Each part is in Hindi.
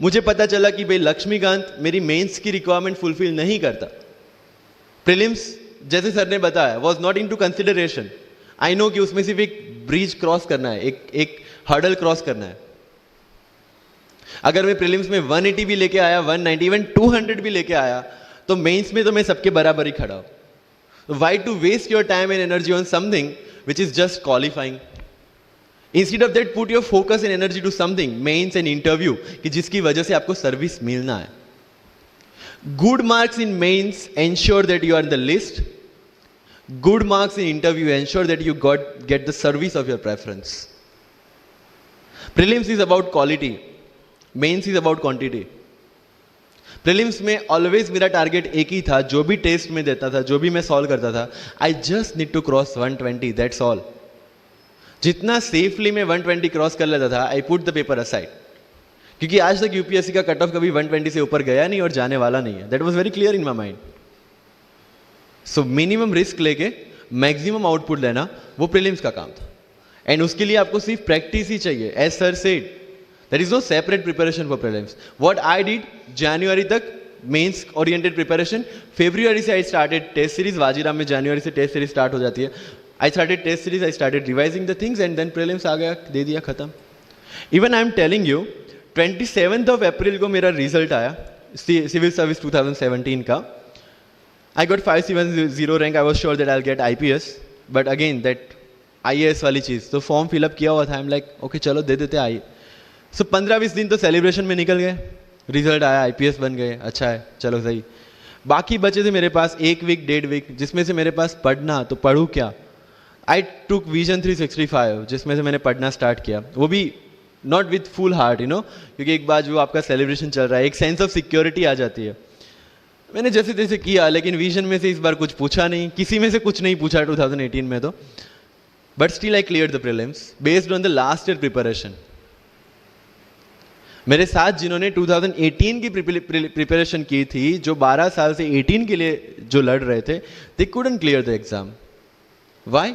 मुझे पता चला कि भाई लक्ष्मीकांत मेरी मेंस की रिक्वायरमेंट फुलफिल नहीं करता, प्रीलिम्स जैसे सर ने बताया was not into consideration. I know कि उसमें सिर्फ एक ब्रिज क्रॉस करना है, एक हर्डल क्रॉस करना है। अगर मैं प्रीलिम्स में 180 भी लेके आया, 190 इवन 200 भी लेके आया, तो मेंस में तो मैं सबके बराबर ही खड़ा हूं। Why to waste your time and energy on something which is just qualifying? Instead of that put your focus and energy to something, mains and interview, कि जिसकी वजह से आपको सर्विस मिलना है। Good marks in mains ensure that you are in the list, good marks in interview ensure that you get the service of your preference. Prelims is about quality, mains is about quantity. Prelims में ऑलवेज मेरा टारगेट एक ही था, जो भी टेस्ट में देता था, जो भी मैं सॉल्व करता था, I just need to cross 120, that's all. जितना सेफली मैं 120 क्रॉस कर लेता था, I put the paper aside, क्योंकि आज तक यूपीएससी का कट ऑफ कभी 120 से ऊपर गया नहीं और जाने वाला नहीं है। That was very clear in my mind. So minimum risk लेके मैक्सिमम आउटपुट लेना, वो प्रीलिम्स का काम था। एंड उसके लिए आपको सिर्फ प्रैक्टिस ही चाहिए। As sir said, there is no separate preparation for prelims. What I did, January तक मेंस ओरिएंटेड प्रिपरेशन, February से I started test series. Vajiram में January से टेस्ट सीरीज स्टार्ट हो जाती है। I started test series, I started revising the things and then prelims आ गया, दे दिया, खत्म। Even I am telling you, 27th of April को मेरा रिजल्ट आया सिविल सर्विस 2017 का। I got 570 rank. I was sure that I'll get IPS, but again that IAS वाली चीज़, तो फॉर्म फिलअप किया हुआ था। I'm like, okay चलो दे देते आई। सो 15-20 दिन तो सेलिब्रेशन में निकल गए, रिजल्ट आया, आईपीएस बन गए, अच्छा है, चलो सही। बाकी बचे थे मेरे पास 1 वीक 1.5 वीक, जिसमें से मेरे पास पढ़ना, तो पढ़ूँ क्या? आई टुक विजन 365, जिसमें से मैंने पढ़ना स्टार्ट किया, वो भी not with full heart, you know, क्योंकि एक बार जो आपका सेलिब्रेशन चल रहा है, एक सेंस ऑफ सिक्योरिटी आ जाती है। मैंने जैसे तैसे किया, लेकिन विजन में से इस बार कुछ पूछा नहीं, किसी में से कुछ नहीं पूछा 2018 में तो, but still I clear the prelims based on the last year preparation. मेरे साथ जिन्होंने 2018 की प्रिपरेशन की थी, जो 12 साल से 18 के लिए जो लड़ रहे थे, they couldn't clear the exam. Why?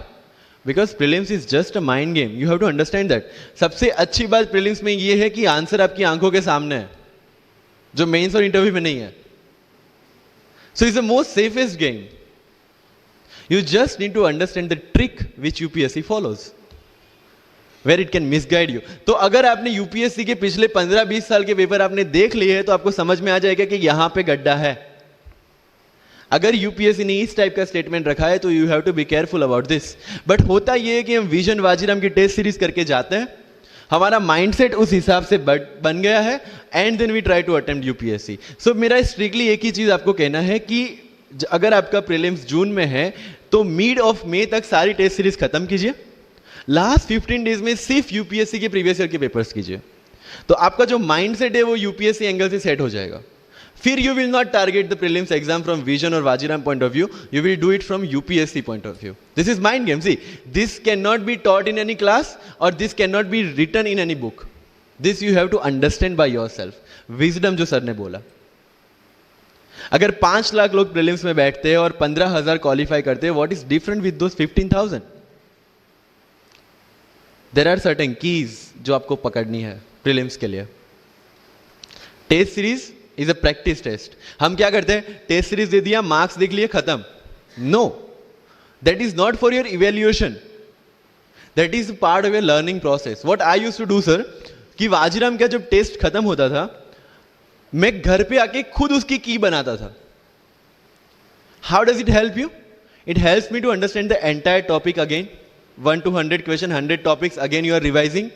Because prelims is just a mind game, you have to understand that. सबसे अच्छी बात प्रीलिम्स में ये है कि आंसर आपकी आंखों के सामने है, जो मेंस और इंटरव्यू में नहीं है। So it's the most safest game. You just need to understand the trick which UPSC follows, where it can misguide you. तो अगर आपने यूपीएससी के पिछले 15-20 साल के पेपर आपने देख लिए हैं, तो आपको समझ में आ जाएगा कि यहां पे गड्ढा है। अगर यूपीएससी ने इस टाइप का स्टेटमेंट रखा है, तो you have to be careful about this. But होता यह है कि हम विजन वाजीराम की टेस्ट सीरीज करके जाते हैं, हमारा माइंडसेट उस हिसाब से बन गया है, and then we try to attempt UPSC. So मेरा स्ट्रिक्टली एक ही चीज आपको कहना है कि अगर आपका प्रीलिम्स जून में है, तो मिड ऑफ मई तक सारी टेस्ट सीरीज खत्म कीजिए। लास्ट 15 डेज में सिर्फ यूपीएससी के प्रीवियस ईयर के पेपर्स कीजिए, तो आपका जो माइंडसेट है वो यूपीएससी एंगल से सेट हो जाएगा। फिर you will not target the prelims exam from Vision और Vajiram point of view, you will do it from UPSC point of view. This is mind game. See, this can not be taught in any class और this can not be written in any book. This you have to understand by yourself. Wisdom जो सर ने बोला, अगर 5 लाख लोग प्रीलिम्स में बैठते हैं और 15,000 क्वालिफाई करते हैं, what is different with those 15,000? There are certain keys जो आपको पकड़नी है प्रीलिम्स के लिए। Test series is a practice test. हम क्या करते हैं, टेस्ट सीरीज दे दिया, मार्क्स देख लिए, खत्म। No, that is not for your evaluation, that is part of your learning process. What I used to do sir, कि वाजीराम का जब टेस्ट खत्म होता था, मैं घर पे आके खुद उसकी की बनाता था। How does it help you? It helps me to understand the entire topic again. 1 to 100 question, 100 topics, again you are revising.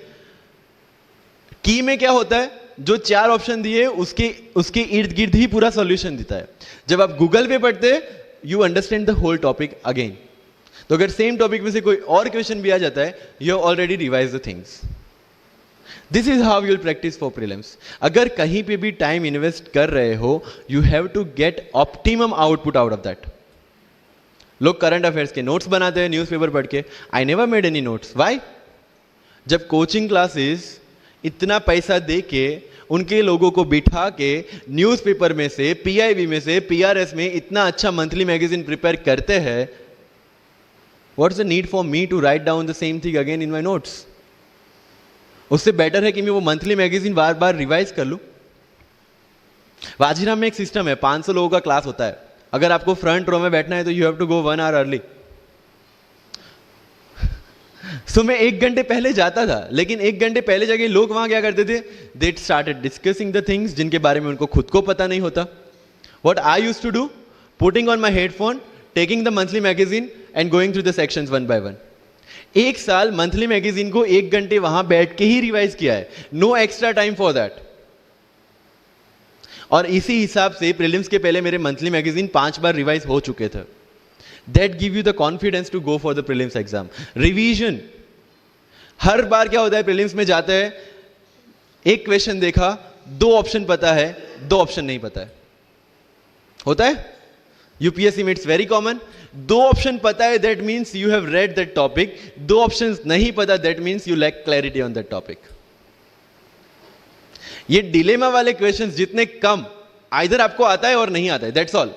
की में क्या होता है, जो 4 ऑप्शन दिए उसके इर्द गिर्द ही पूरा सॉल्यूशन देता है। जब आप गूगल पे पढ़ते हैं, you understand the whole topic again. तो अगर सेम टॉपिक में से कोई और क्वेश्चन भी आ जाता है, you have already revise the things. This is how you will practice for prelims. अगर कहीं पे भी टाइम इन्वेस्ट कर रहे हो, you have to get optimum output out of that. लोग करंट अफेयर्स के नोट्स बनाते हैं न्यूज़पेपर पढ़ के। I never made any notes. Why? जब कोचिंग क्लासेस इतना पैसा दे के उनके लोगों को बिठा के न्यूज़पेपर में से, पीआईबी में से, पीआरएस में इतना अच्छा मंथली मैगजीन प्रिपेयर करते हैं, what's the need for me to write down the same thing again in my notes? उससे बेटर है कि मैं वो मंथली मैगजीन बार बार रिवाइज कर लूँ। वाजीराम में एक सिस्टम है, 500 लोगों का क्लास होता है, अगर आपको फ्रंट रो में बैठना है तो you have to go 1 hour early. So मैं 1 घंटे पहले जाता था, लेकिन 1 घंटे पहले जाके लोग वहां क्या करते थे, they started discussing the things जिनके बारे में उनको खुद को पता नहीं होता। What I used to do, putting on my headphone, taking the monthly magazine and going through the sections one by one. 1 साल मंथली मैगजीन को 1 घंटे वहां बैठ के ही रिवाइज किया है, no extra time for that. और इसी हिसाब से प्रीलिम्स के पहले मेरे मंथली मैगजीन 5 बार रिवाइज हो चुके थे। That give you the confidence to go for the prelims exam. Revision, हर बार क्या होता है प्रीलिम्स में जाते हैं, एक क्वेश्चन देखा, 2 ऑप्शन पता है, 2 ऑप्शन नहीं पता है, होता है यूपीएससी में, इट्स वेरी कॉमन। 2 ऑप्शन पता है, that means you have read that topic, 2 option नहीं पता, that means you lack clarity on that topic. ये डिलेमा वाले क्वेश्चंस जितने कम, आइदर आपको आता है और नहीं आता है, दैट्स ऑल।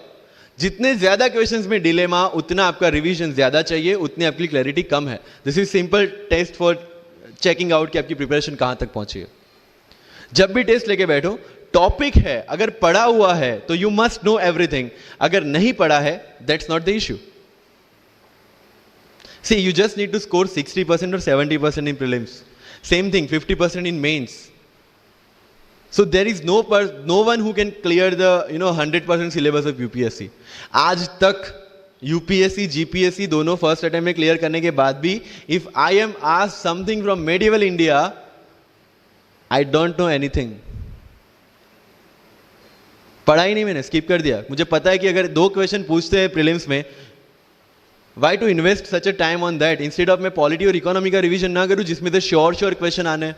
जितने ज्यादा क्वेश्चंस में डिलेमा, उतना आपका रिवीजन ज्यादा चाहिए, उतनी आपकी क्लैरिटी कम है। This is simple test for checking out कि आपकी प्रिपरेशन कहां तक पहुंची है। जब भी टेस्ट लेके बैठो, टॉपिक है, अगर पढ़ा हुआ है तो यू मस्ट नो एवरीथिंग, अगर नहीं पढ़ा है that's not the issue. See, you just need to score 60% और 70% in prelims, same thing 50% in mains. So there is no one who can clear the 100% syllabus of UPSC. आज तक UPSC GPSC दोनों फर्स्ट अटेम्प्ट में क्लियर करने के बाद भी, if I am asked something from medieval India, I don't know anything. पढ़ा ही नहीं, मैंने स्किप कर दिया। मुझे पता है कि अगर 2 क्वेश्चन पूछते हैं प्रीलिम्स में, why to invest such a time on that, instead of मैं पॉलिटी और इकोनॉमी का रिवीजन ना करूं जिसमें से श्योर क्वेश्चन आने हैं,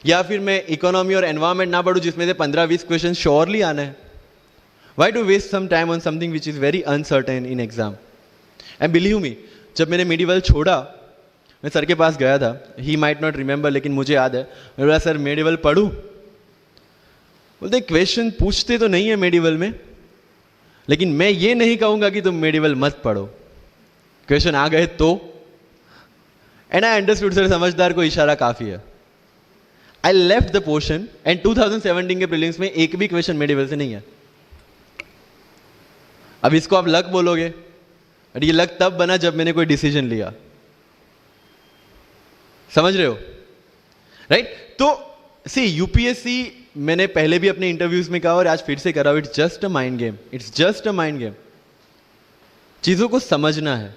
या फिर मैं इकोनॉमी और एनवायरमेंट ना पढ़ूं जिसमें से 15-20 क्वेश्चन श्योरली आने हैं। Why to waste some time on something which is very uncertain in exam. And believe me, जब मैंने मेडिवल छोड़ा, मैं सर के पास गया था, ही माइट नॉट रिमेंबर, लेकिन मुझे याद है, मैं बोला सर मेडिवल पढ़ूं? बोलते क्वेश्चन पूछते तो नहीं है मेडिवल में, लेकिन मैं ये नहीं कहूंगा कि तुम मेडिवल मत पढ़ो, क्वेश्चन आ गए तो। एंड आई अंडरस्टूड, सर समझदार को इशारा काफी है। I left the portion and 2017 के प्रीलिम्स में एक भी क्वेश्चन मेडिवल से नहीं है। अब इसको आप लक बोलोगे, और ये लक तब बना जब मैंने कोई डिसीजन लिया, समझ रहे हो, राइट? तो सी, यूपीएससी मैंने पहले भी अपने इंटरव्यूज में कहा और आज फिर से करा, it's just a mind game, it's just a mind game. चीजों को समझना है।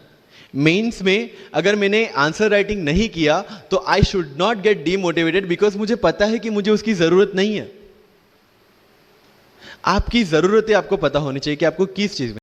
मेंस में अगर मैंने आंसर राइटिंग नहीं किया तो I should not gate demotivated, because मुझे पता है कि मुझे उसकी जरूरत नहीं है। आपकी जरूरतें आपको पता होनी चाहिए कि आपको किस चीज में